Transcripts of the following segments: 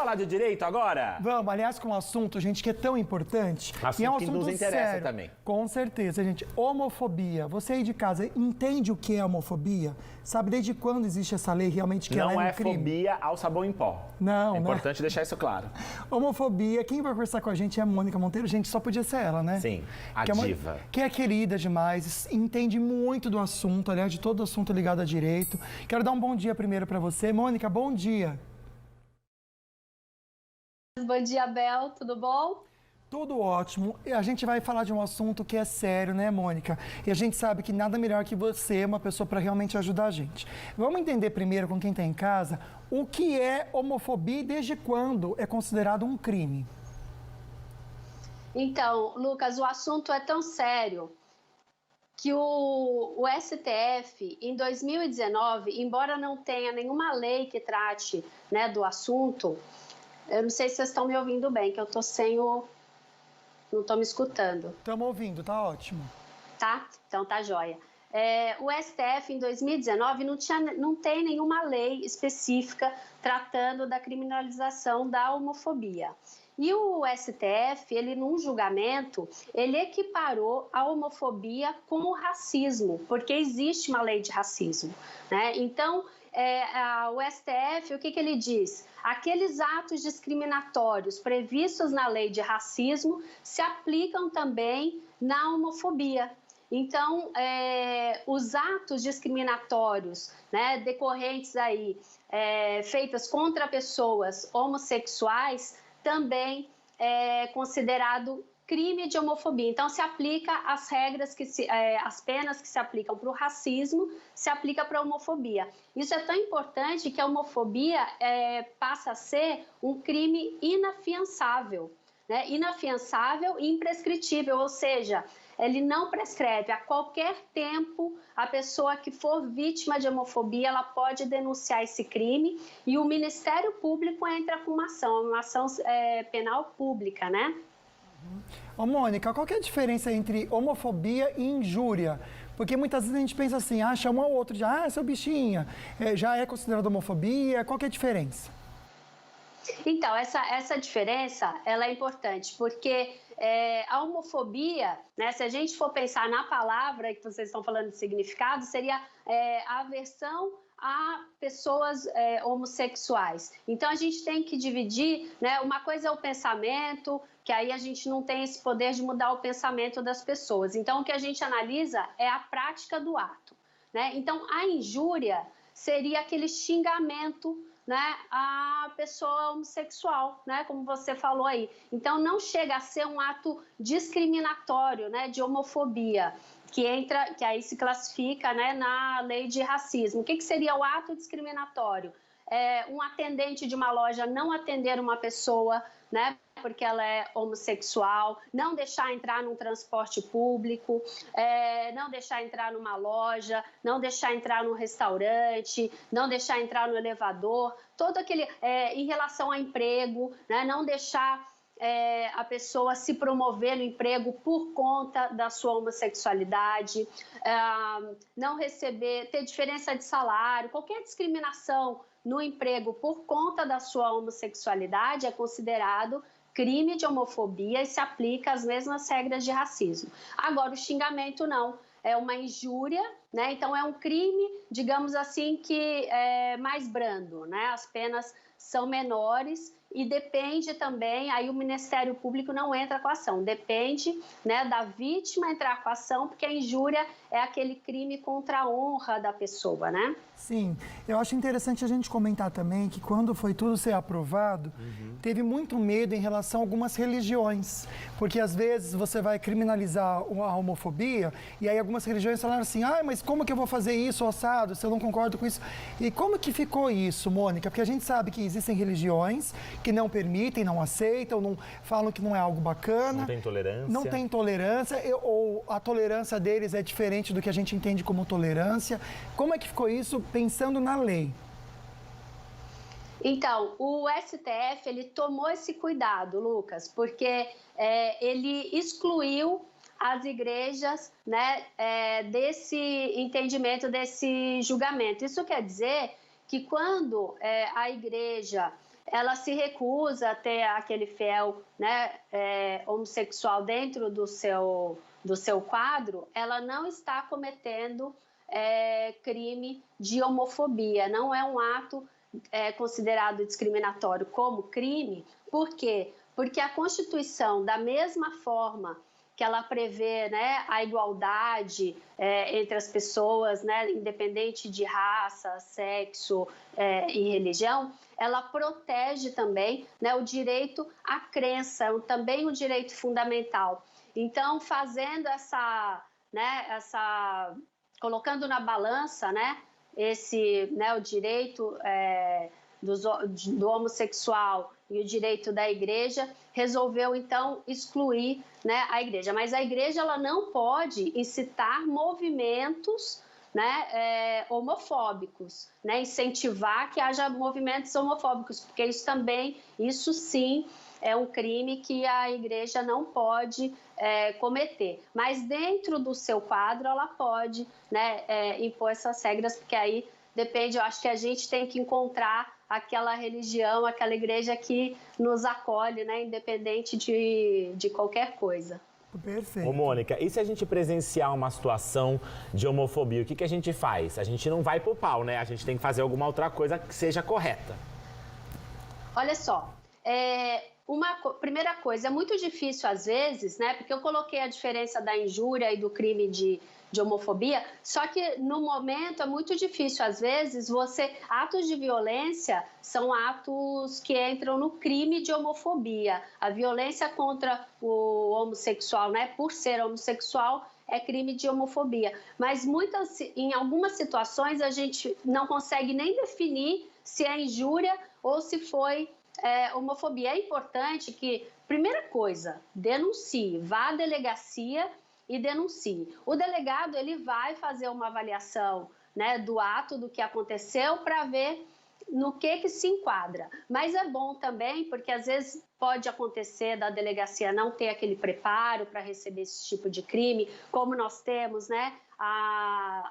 falar de direito agora? Vamos, aliás, com um assunto, gente, que é tão importante. Assunto e é um que assunto nos interessa sério. também. Com certeza, gente. Homofobia. Você aí de casa entende o que é homofobia? Sabe desde quando existe essa lei realmente que ela Não é um é crime? fobia ao sabão em pó. Não, É né? importante deixar isso claro. Homofobia, quem vai conversar com a gente é a Mônica Monteiro. Gente, só podia ser ela, né? Sim, a que é diva. Que é querida demais, entende muito do assunto, aliás, de todo o assunto ligado a direito. Quero dar um bom dia primeiro para você. Mônica, bom dia. Bom dia, Bel, tudo bom? Tudo ótimo. E a gente vai falar de um assunto que é sério, né, Mônica? E a gente sabe que nada melhor que você, uma pessoa para realmente ajudar a gente. Vamos entender primeiro, com quem está em casa, o que é homofobia e desde quando é considerado um crime. Então, Lucas, o assunto é tão sério que o STF, em 2019, embora não tenha nenhuma lei que trate, né, do assunto, eu não sei se vocês estão me ouvindo bem, que eu estou sem o... não estou me escutando. Estamos ouvindo, tá ótimo. Tá? Então tá jóia. O STF, em 2019, não tem nenhuma lei específica tratando da criminalização da homofobia. E o STF, ele num julgamento, ele equiparou a homofobia com o racismo, porque existe uma lei de racismo, né? Então, o STF, o que ele diz? Aqueles atos discriminatórios previstos na lei de racismo se aplicam também na homofobia. Então, os atos discriminatórios, né, decorrentes aí, feitas contra pessoas homossexuais, também é considerado crime de homofobia. Então, se aplica as regras, as penas que se aplicam para o racismo, se aplica para a homofobia. Isso é tão importante que a homofobia passa a ser um crime inafiançável, né? Inafiançável e imprescritível, ou seja, ele não prescreve. A qualquer tempo, a pessoa que for vítima de homofobia, ela pode denunciar esse crime e o Ministério Público entra com uma ação penal pública, né? Ô, Mônica, qual que é a diferença entre homofobia e injúria? Porque muitas vezes a gente pensa assim, chama o outro de, seu bichinha, já é considerado homofobia, qual que é a diferença? Então, essa diferença, ela é importante, porque a homofobia, né, se a gente for pensar na palavra que vocês estão falando de significado, seria a aversão a pessoas homossexuais. Então, a gente tem que dividir, né, uma coisa é o pensamento, que aí a gente não tem esse poder de mudar o pensamento das pessoas. Então, o que a gente analisa é a prática do ato, né? Então, a injúria seria aquele xingamento, né, a pessoa homossexual, né, como você falou aí. Então, não chega a ser um ato discriminatório, né, de homofobia, que aí se classifica, né, na lei de racismo. O que seria o ato discriminatório? Um atendente de uma loja não atender uma pessoa, né, porque ela é homossexual, não deixar entrar num transporte público, não deixar entrar numa loja, não deixar entrar num restaurante, não deixar entrar no elevador, todo aquele, em relação a emprego, né, não deixar a pessoa se promover no emprego por conta da sua homossexualidade, não ter diferença de salário, qualquer discriminação no emprego por conta da sua homossexualidade é considerado crime de homofobia e se aplica às mesmas regras de racismo. Agora, o xingamento não, é uma injúria, né? Então é um crime, digamos assim, que é mais brando, né? As penas são menores e depende também, aí o Ministério Público não entra com a ação, depende, né, da vítima entrar com a ação, porque a injúria é aquele crime contra a honra da pessoa, né? Sim, eu acho interessante a gente comentar também que quando foi tudo ser aprovado, teve muito medo em relação a algumas religiões, porque às vezes você vai criminalizar a homofobia e aí algumas religiões falaram assim, mas como que eu vou fazer isso, assado, se eu não concordo com isso? E como que ficou isso, Mônica? Porque a gente sabe que existem religiões que não permitem, não aceitam, não falam que não é algo bacana. Não tem tolerância. Não tem tolerância, ou a tolerância deles é diferente do que a gente entende como tolerância. Como é que ficou isso pensando na lei? Então, o STF, ele tomou esse cuidado, Lucas, porque ele excluiu as igrejas, né, desse entendimento, desse julgamento. Isso quer dizer que quando a igreja ela se recusa a ter aquele fiel, né, homossexual dentro do seu quadro, ela não está cometendo crime de homofobia, não é um ato considerado discriminatório como crime. Por quê? Porque a Constituição, da mesma forma que ela prevê, né, a igualdade entre as pessoas, né, independente de raça, sexo e religião, ela protege também, né, o direito à crença, também um direito fundamental. Então, fazendo colocando na balança, né, o direito do homossexual e o direito da igreja, resolveu então excluir, né, a igreja. Mas a igreja ela não pode incitar movimentos, né, homofóbicos, né, incentivar que haja movimentos homofóbicos, porque isso sim é um crime que a igreja não pode cometer. Mas dentro do seu quadro ela pode, né, impor essas regras, porque aí depende, eu acho que a gente tem que encontrar aquela religião, aquela igreja que nos acolhe, né, independente de qualquer coisa. Perfeito. Ô, Mônica, e se a gente presenciar uma situação de homofobia, o que a gente faz? A gente não vai pro pau, né? A gente tem que fazer alguma outra coisa que seja correta. Olha só, primeira coisa, é muito difícil às vezes, né? Porque eu coloquei a diferença da injúria e do crime de homofobia, só que no momento é muito difícil, às vezes, atos de violência são atos que entram no crime de homofobia. A violência contra o homossexual, né, por ser homossexual, é crime de homofobia. Mas em algumas situações a gente não consegue nem definir se é injúria ou se foi homofobia. É importante que, primeira coisa, denuncie, vá à delegacia e denuncie. O delegado ele vai fazer uma avaliação, né, do ato, do que aconteceu, para ver no que se enquadra. Mas é bom também, porque às vezes pode acontecer da delegacia não ter aquele preparo para receber esse tipo de crime, como nós temos, né,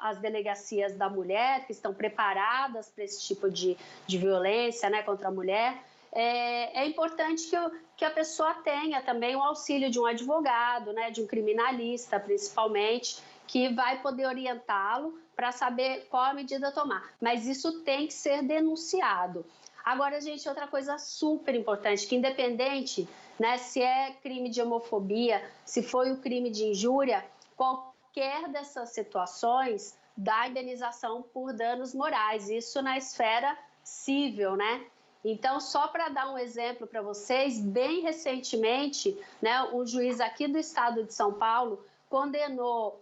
as delegacias da mulher, que estão preparadas para esse tipo de violência, né, contra a mulher. É importante que a pessoa tenha também o auxílio de um advogado, né, de um criminalista, principalmente, que vai poder orientá-lo para saber qual a medida a tomar. Mas isso tem que ser denunciado. Agora, gente, outra coisa super importante, que independente, né, se é crime de homofobia, se foi o crime de injúria, qualquer dessas situações dá indenização por danos morais. Isso na esfera civil, né? Então, só para dar um exemplo para vocês, bem recentemente, né, um juiz aqui do estado de São Paulo condenou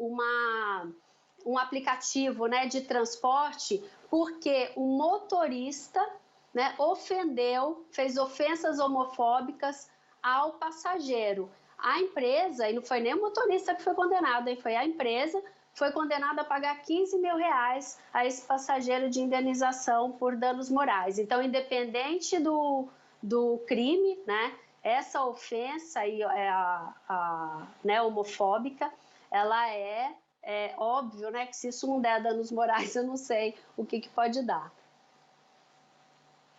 um aplicativo, né, de transporte porque o motorista, né, fez ofensas homofóbicas ao passageiro. A empresa, e não foi nem o motorista que foi condenado, foi a empresa, foi condenado a pagar R$15 mil a esse passageiro de indenização por danos morais. Então, independente do crime, né, essa ofensa aí, né, homofóbica, ela é óbvio, né, que se isso não der danos morais, eu não sei o que pode dar.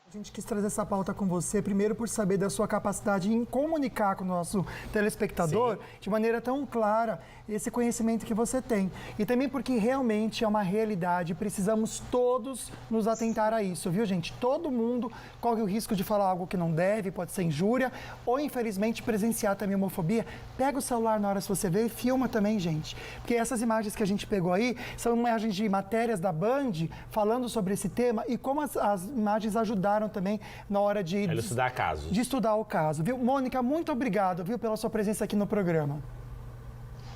A gente quis trazer essa pauta com você, primeiro por saber da sua capacidade em comunicar com o nosso telespectador de maneira tão clara esse conhecimento que você tem. E também porque realmente é uma realidade, precisamos todos nos atentar a isso, viu, gente? Todo mundo corre o risco de falar algo que não deve, pode ser injúria, ou infelizmente presenciar também homofobia. Pega o celular na hora que você vê e filma também, gente. Porque essas imagens que a gente pegou aí são imagens de matérias da Band falando sobre esse tema e como as imagens ajudaram também na hora de estudar casos. De estudar o caso, viu? Mônica, muito obrigado, viu, pela sua presença aqui no programa.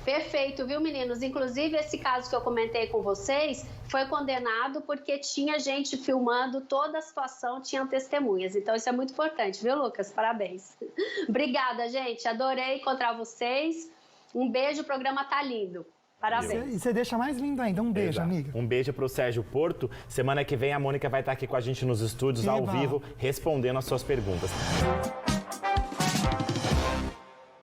Perfeito, viu, meninos? Inclusive, esse caso que eu comentei com vocês foi condenado porque tinha gente filmando toda a situação, tinham testemunhas. Então, isso é muito importante, viu, Lucas? Parabéns. Obrigada, gente. Adorei encontrar vocês. Um beijo, o programa tá lindo. Parabéns. E você deixa mais lindo ainda. Um beijo, amiga. Um beijo pro Sérgio Porto. Semana que vem a Mônica vai estar aqui com a gente nos estúdios, ao vivo, respondendo as suas perguntas.